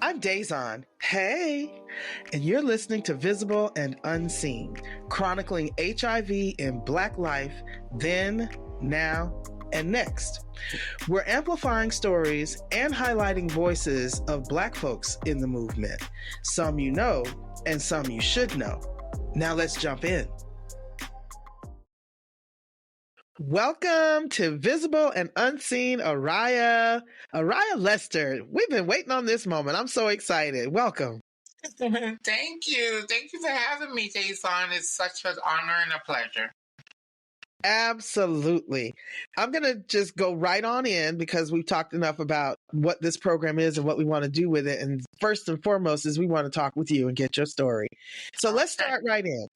I'm Dázon. Hey, and you're listening to Visible and Unseen, chronicling HIV in Black life, then, now, and next. We're amplifying stories and highlighting voices of Black folks in the movement. Some you know, and some you should know. Now let's jump in. Welcome to Visible and Unseen, Aryah Lester. We've been waiting on this moment. I'm so excited. Welcome. Thank you. Thank you for having me, Dázon. It's such an honor and a pleasure. Absolutely. I'm going to just go right on in because we've talked enough about what this program is and what we want to do with it. And first and foremost is we want to talk with you and get your story. So let's start right in.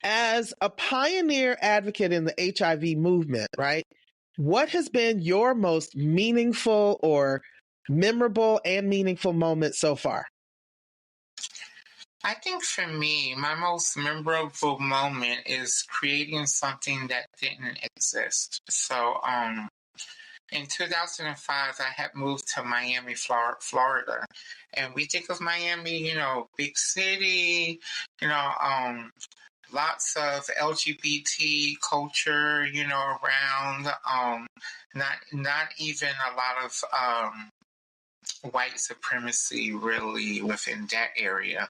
As a pioneer advocate in the HIV movement, right? What has been your most meaningful or memorable and meaningful moment so far? I think for me, my most memorable moment is creating something that didn't exist. So, in 2005, I had moved to Miami, Florida. And we think of Miami, big city, lots of LGBT culture, around. Not even a lot of white supremacy really within that area.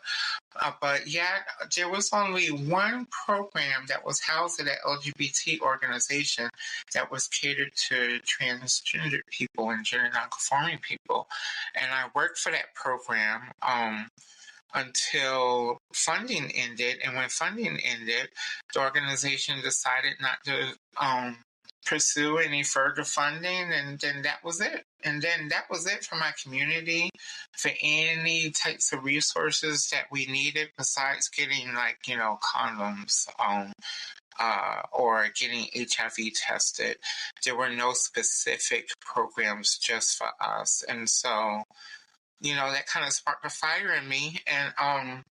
But yet, there was only one program that was housed at an LGBT organization that was catered to transgender people and gender nonconforming people. And I worked for that program until funding ended. And when funding ended, the organization decided not to pursue any further funding, and then that was it. And then that was it for my community, for any types of resources that we needed besides getting condoms or getting HIV tested. There were no specific programs just for us. And so, that kind of sparked a fire in me. And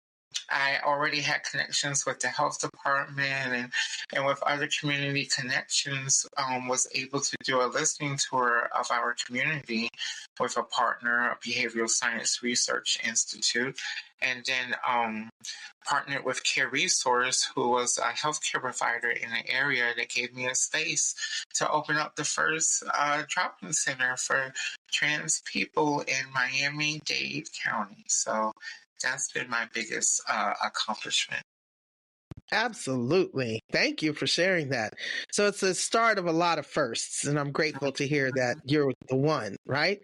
I already had connections with the health department and with other community connections, was able to do a listening tour of our community with a partner, a Behavioral Science Research Institute, and then partnered with Care Resource, who was a healthcare provider in the area that gave me a space to open up the first drop-in center for trans people in Miami-Dade County. So that's been my biggest accomplishment. Absolutely. Thank you for sharing that. So it's the start of a lot of firsts, and I'm grateful to hear that you're the one, right?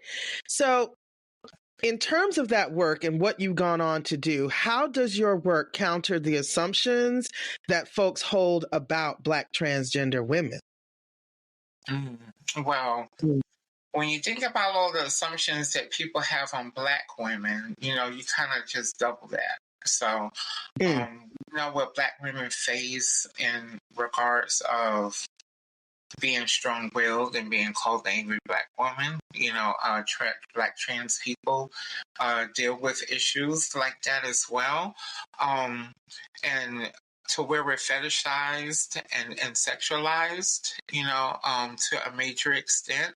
So in terms of that work and what you've gone on to do, how does your work counter the assumptions that folks hold about Black transgender women? Well, when you think about all the assumptions that people have on Black women, you kind of just double that. So, what Black women face in regards of being strong-willed and being called the angry Black woman, Black trans people deal with issues like that as well. And to where we're fetishized and sexualized, to a major extent,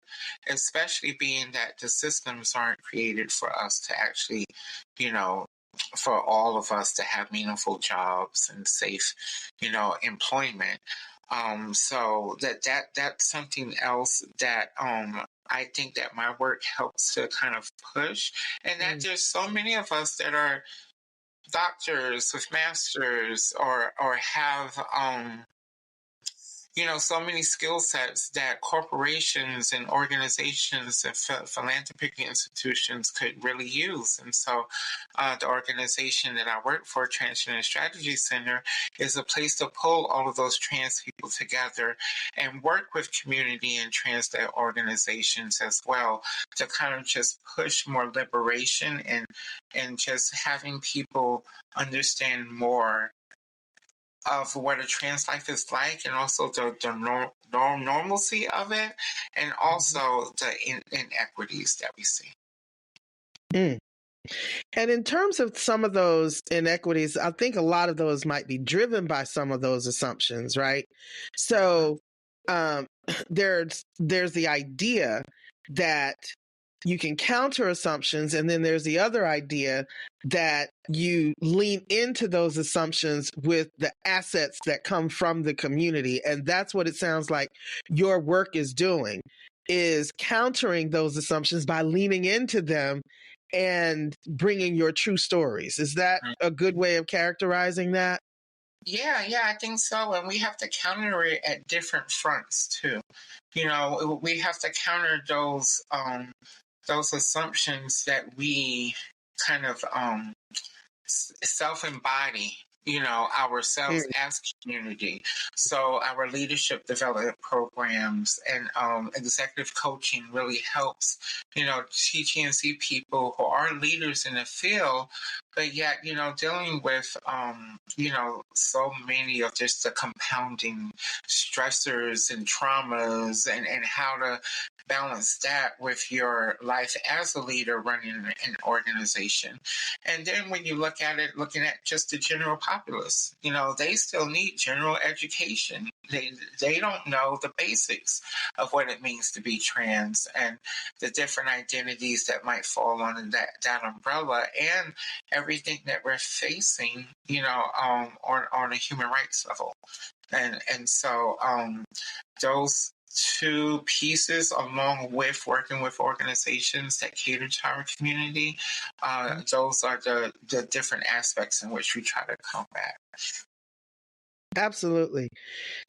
especially being that the systems aren't created for us to actually, for all of us to have meaningful jobs and safe, employment. So that's something else that I think that my work helps to kind of push, and that there's so many of us that are doctors with masters or have so many skill sets that corporations and organizations and philanthropic institutions could really use. And so the organization that I work for, Transgender Strategy Center, is a place to pull all of those trans people together and work with community and trans organizations as well to kind of just push more liberation and just having people understand more of what a trans life is like, and also the normalcy of it, and also the inequities that we see. And in terms of some of those inequities, I think a lot of those might be driven by some of those assumptions, right? So there's the idea that you can counter assumptions. And then there's the other idea that you lean into those assumptions with the assets that come from the community. And that's what it sounds like your work is doing, is countering those assumptions by leaning into them and bringing your true stories. Is that a good way of characterizing that? Yeah, I think so. And we have to counter it at different fronts too. We have to counter those assumptions that we kind of self-embody, ourselves as community. So our leadership development programs and executive coaching really helps, teach and see people who are leaders in the field, but yet, dealing with, so many of just the compounding stressors and traumas and how to balance that with your life as a leader running an organization. And then when you look at it, looking at just the general populace, they still need general education. They don't know the basics of what it means to be trans and the different identities that might fall under that umbrella and everything that we're facing, on a human rights level. And so those two pieces, along with working with organizations that cater to our community, those are the different aspects in which we try to combat. Absolutely.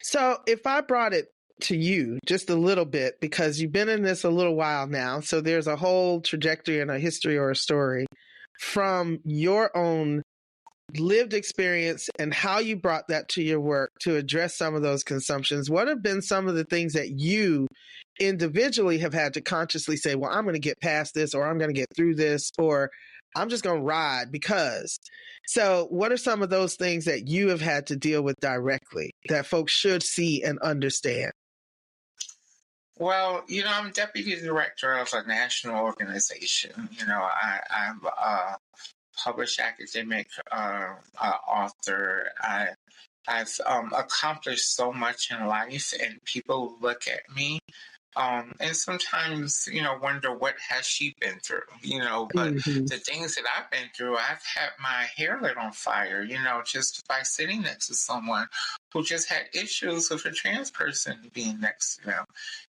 So if I brought it to you just a little bit, because you've been in this a little while now, so there's a whole trajectory and a history or a story from your own lived experience and how you brought that to your work to address some of those consumptions. What have been some of the things that you individually have had to consciously say, well, I'm going to get past this, or I'm going to get through this, or I'm just going to ride because. So what are some of those things that you have had to deal with directly that folks should see and understand? Well, I'm deputy director of a national organization. I'm a published academic author. I've accomplished so much in life, and people look at me and sometimes, wonder what has she been through, but Mm-hmm. the things that I've been through, I've had my hair lit on fire, just by sitting next to someone who just had issues with a trans person being next to them.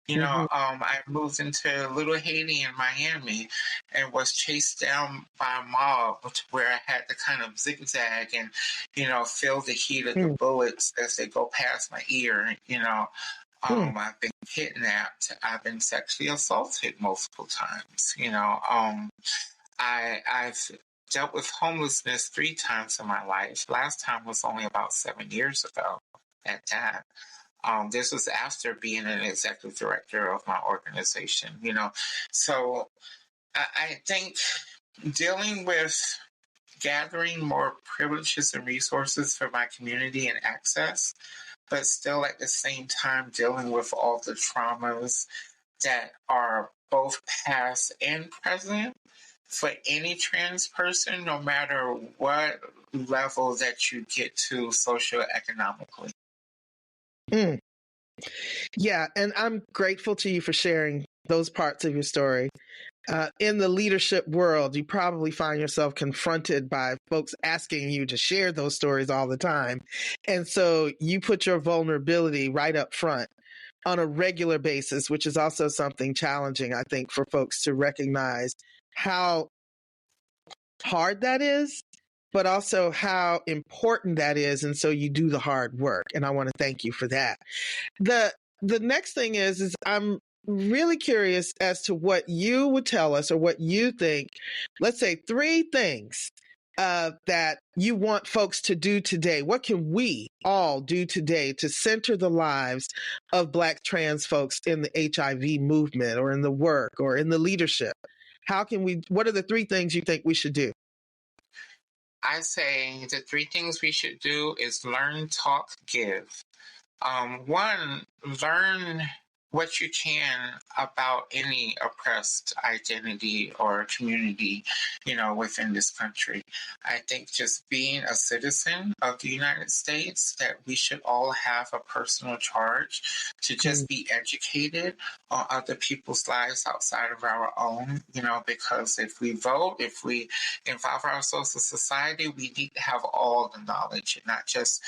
Mm-hmm. I moved into Little Haiti in Miami and was chased down by a mob to where I had to kind of zigzag and, feel the heat of the bullets as they go past my ear, I've been kidnapped. I've been sexually assaulted multiple times. I've dealt with homelessness 3 times in my life. Last time was only about 7 years ago at that. This was after being an executive director of my organization, So I think dealing with gathering more privileges and resources for my community and access, but still at the same time dealing with all the traumas that are both past and present for any trans person, no matter what level that you get to socioeconomically. Mm. Yeah, and I'm grateful to you for sharing those parts of your story. In the leadership world, you probably find yourself confronted by folks asking you to share those stories all the time. And so you put your vulnerability right up front on a regular basis, which is also something challenging, I think, for folks to recognize how hard that is, but also how important that is. And so you do the hard work. And I want to thank you for that. The next thing is I'm really curious as to what you would tell us or what you think. Let's say 3 things that you want folks to do today. What can we all do today to center the lives of Black trans folks in the HIV movement or in the work or in the leadership? What are the 3 things you think we should do? I say the 3 things we should do is learn, talk, give. One, learn what you can about any oppressed identity or community, within this country. I think just being a citizen of the United States, that we should all have a personal charge to just be educated on other people's lives outside of our own, because if we vote, if we involve ourselves in society, we need to have all the knowledge and not just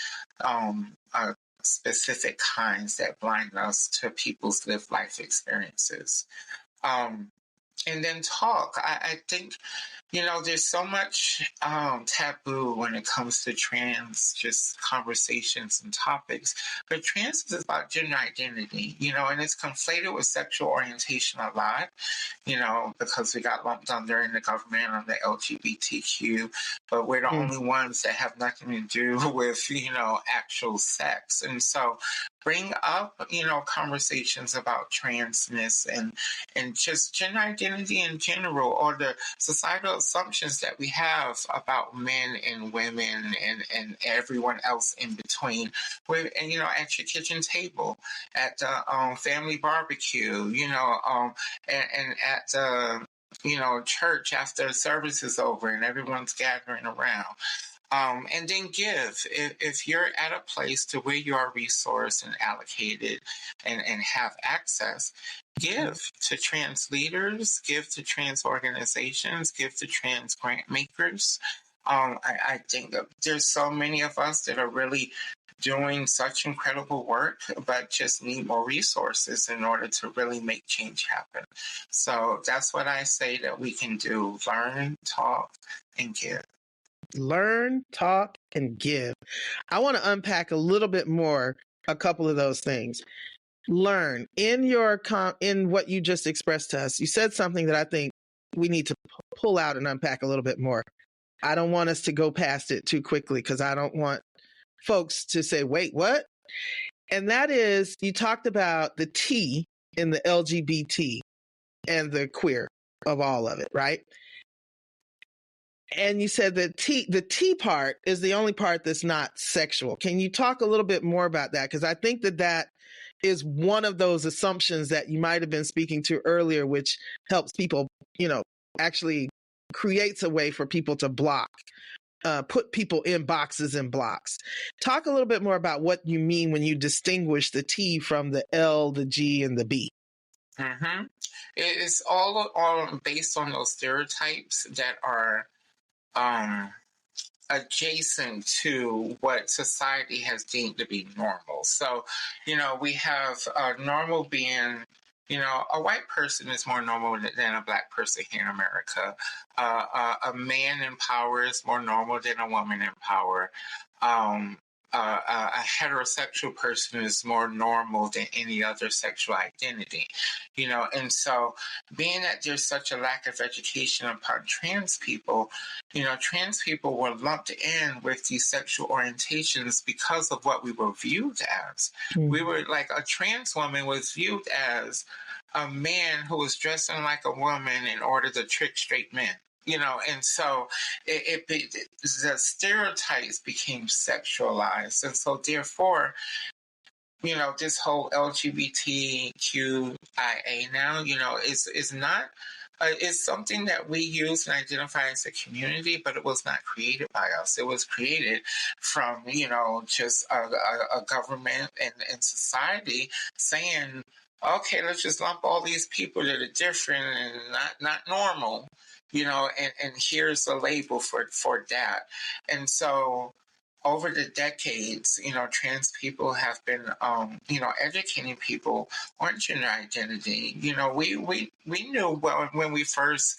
specific kinds that blind us to people's lived life experiences. And then talk. I think, there's so much taboo when it comes to trans, just conversations and topics. But trans is about gender identity, and it's conflated with sexual orientation a lot, because we got lumped under in the government on the LGBTQ, but we're the only ones that have nothing to do with, actual sex. And so bring up, conversations about transness and just gender identity in general, or the societal assumptions that we have about men and women and everyone else in between. And at your kitchen table, at the family barbecue, and at the church after service is over and everyone's gathering around. And then give. If you're at a place to where you are resourced and allocated and have access, give to trans leaders, give to trans organizations, give to trans grant makers. I think that there's so many of us that are really doing such incredible work, but just need more resources in order to really make change happen. So that's what I say that we can do: learn, talk, and give. Learn, talk, and give. I want to unpack a little bit more a couple of those things. Learn. In what you just expressed to us, you said something that I think we need to pull out and unpack a little bit more. I don't want us to go past it too quickly because I don't want folks to say, wait, what? And that is, you talked about the T in the LGBT and the queer of all of it, right? And you said that the T part is the only part that's not sexual. Can you talk a little bit more about that? Because I think that is one of those assumptions that you might have been speaking to earlier, which helps people, actually creates a way for people to block, put people in boxes and blocks. Talk a little bit more about what you mean when you distinguish the T from the L, the G, and the B. Mm-hmm. It's all based on those stereotypes that are adjacent to what society has deemed to be normal. So, we have normal being, a white person is more normal than a black person here in America. A man in power is more normal than a woman in power. A heterosexual person is more normal than any other sexual identity, and so being that there's such a lack of education upon trans people, trans people were lumped in with these sexual orientations because of what we were viewed as. We were like, a trans woman was viewed as a man who was dressing like a woman in order to trick straight men. And so the stereotypes became sexualized. And so therefore, this whole LGBTQIA now, is not, it's something that we use and identify as a community, but it was not created by us. It was created from, just a government and society saying, okay, let's just lump all these people that are different and not normal, and here's a label for that. And so over the decades, trans people have been, educating people on gender identity. We knew when we first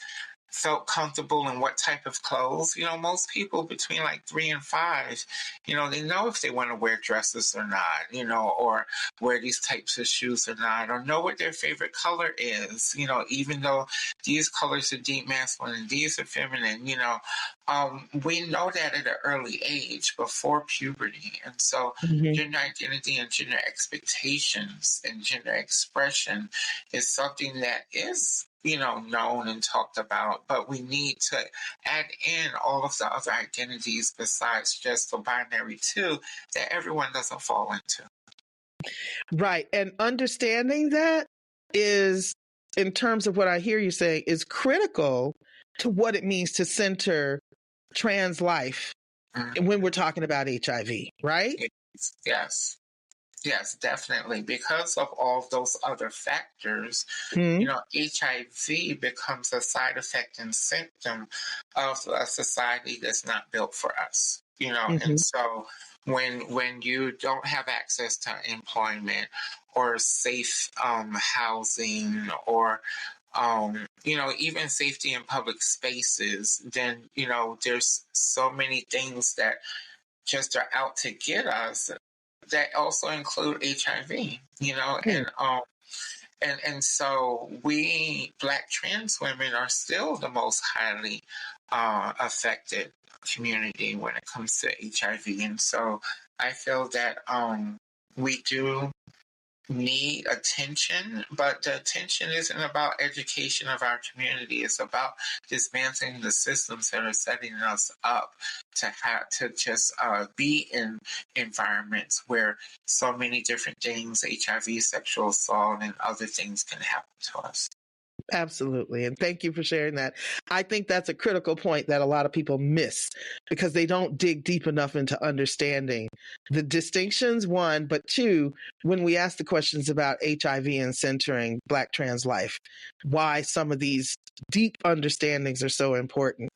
felt comfortable in what type of clothes. Most people between like 3 and 5, they know if they want to wear dresses or not, or wear these types of shoes or not, or know what their favorite color is, even though these colors are deep masculine and these are feminine, we know that at an early age before puberty. And so gender identity and gender expectations and gender expression is something that is known and talked about, but we need to add in all of the other identities besides just the binary 2 that everyone doesn't fall into. Right. And understanding that is, in terms of what I hear you saying, is critical to what it means to center trans life when we're talking about HIV, right? Yes. Yes, definitely. Because of all of those other factors, HIV becomes a side effect and symptom of a society that's not built for us. And so when you don't have access to employment or safe housing or even safety in public spaces, then there's so many things that just are out to get us that also include HIV, and so we Black trans women are still the most highly affected community when it comes to HIV, and so I feel that we do need attention, but the attention isn't about education of our community. It's about dismantling the systems that are setting us up to have to just be in environments where so many different things, HIV, sexual assault, and other things can happen to us. Absolutely. And thank you for sharing that. I think that's a critical point that a lot of people miss because they don't dig deep enough into understanding the distinctions, one, but two, when we ask the questions about HIV and centering Black trans life, why some of these deep understandings are so important.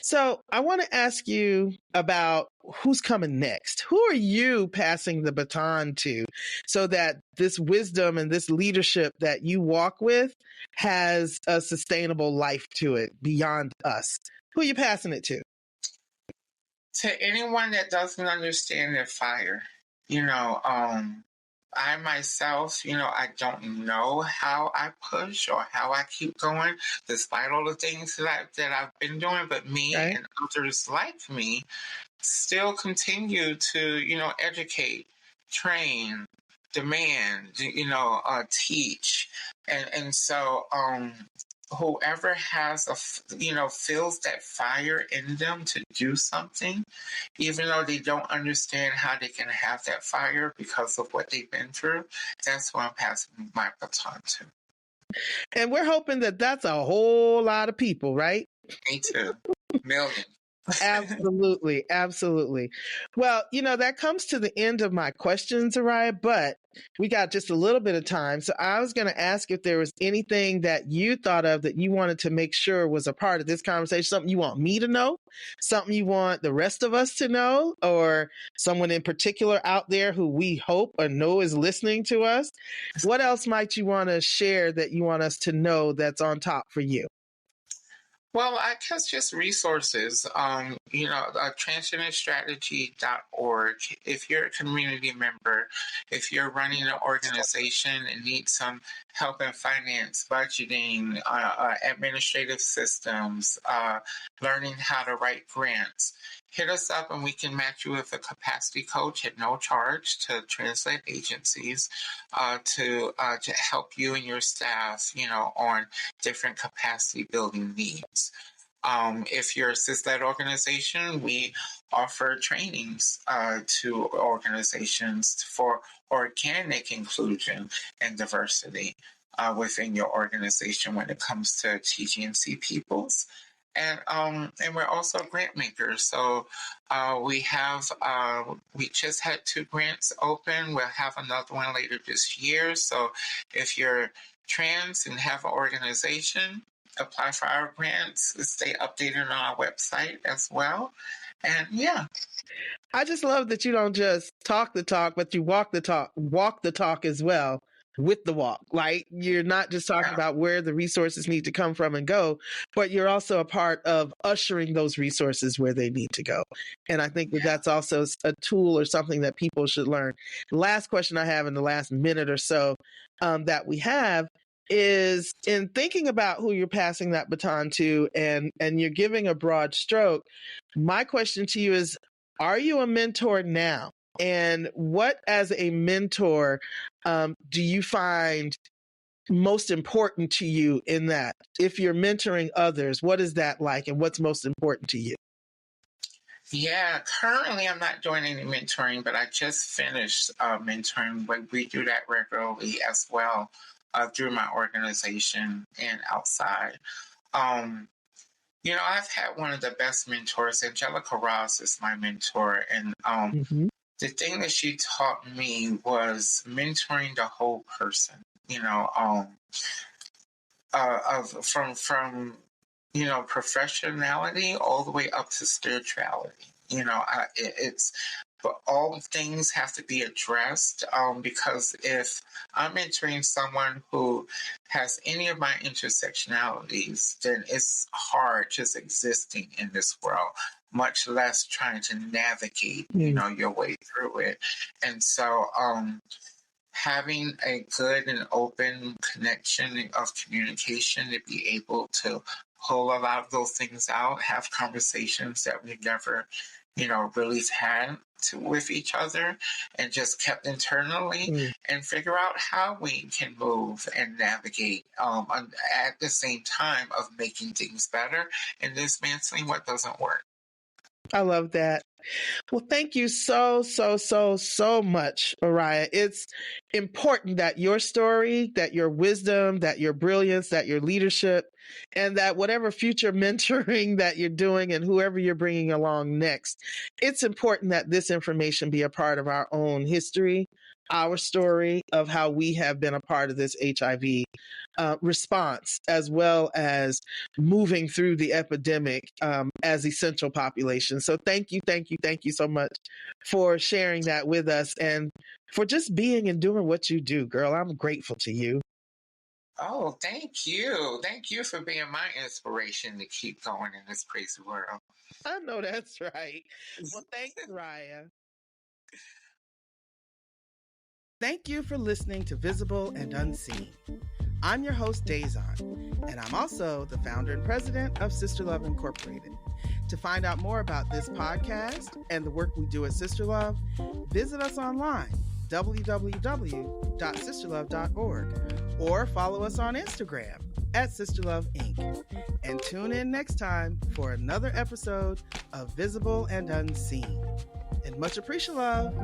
So I want to ask you about who's coming next. Who are you passing the baton to so that this wisdom and this leadership that you walk with has a sustainable life to it beyond us? Who are you passing it to? To anyone that doesn't understand their fire, I myself, I don't know how I push or how I keep going, despite all the things that I've been doing. But me and others like me still continue to, educate, train, demand, teach, and so whoever has feels that fire in them to do something, even though they don't understand how they can have that fire because of what they've been through, that's who I'm passing my baton to. And we're hoping that that's a whole lot of people, right? Me too. Millions. Absolutely. Absolutely. Well, that comes to the end of my questions, Araya, but we got just a little bit of time. So I was going to ask if there was anything that you thought of that you wanted to make sure was a part of this conversation, something you want me to know, something you want the rest of us to know, or someone in particular out there who we hope or know is listening to us. What else might you want to share that you want us to know that's on top for you? Well, I guess just resources, transgenderstrategy.org. If you're a community member, if you're running an organization and need some help in finance, budgeting, administrative systems, learning how to write grants, hit us up and we can match you with a capacity coach at no charge to translate agencies to help you and your staff, on different capacity building needs. If you're a cis-led organization, we offer trainings to organizations for organic inclusion and diversity within your organization when it comes to TG&C peoples. And we're also grant makers. So we just had 2 grants open. We'll have another one later this year. So if you're trans and have an organization, apply for our grants, stay updated on our website as well. And yeah. I just love that you don't just talk the talk, but you walk the talk as well with the walk. Like you're not just talking about where the resources need to come from and go, but you're also a part of ushering those resources where they need to go. And I think that that's also a tool or something that people should learn. The last question I have in the last minute or so that we have is in thinking about who you're passing that baton to and you're giving a broad stroke. My question to you is, are you a mentor now? And what, as a mentor, do you find most important to you in that? If you're mentoring others, what is that like and what's most important to you? Yeah, currently I'm not doing any mentoring, but I just finished mentoring. But we do that regularly as well through my organization and outside. Um, I've had one of the best mentors. Angelica Ross is my mentor, and Mm-hmm. the thing that she taught me was mentoring the whole person. From professionality all the way up to spirituality. It's but all things have to be addressed, because if I'm mentoring someone who has any of my intersectionalities, then it's hard just existing in this world, much less trying to navigate, your way through it. And so, having a good and open connection of communication to be able to pull a lot of those things out, have conversations that we never, really had with each other, and just kept internally, and figure out how we can move and navigate, at the same time of making things better and dismantling what doesn't work. I love that. Well, thank you so much, Araya. It's important that your story, that your wisdom, that your brilliance, that your leadership, and that whatever future mentoring that you're doing and whoever you're bringing along next, it's important that this information be a part of our own history, our story of how we have been a part of this HIV response, as well as moving through the epidemic as essential population. So thank you so much for sharing that with us and for just being and doing what you do, girl. I'm grateful to you. Oh, thank you. Thank you for being my inspiration to keep going in this crazy world. I know that's right. Well, thanks, Raya. Thank you for listening to Visible and Unseen. I'm your host, Dázon, and I'm also the founder and president of SisterLove Incorporated. To find out more about this podcast and the work we do at SisterLove, visit us online, www.sisterlove.org, or follow us on Instagram at SisterLove Inc. And tune in next time for another episode of Visible and Unseen. And much appreciate love.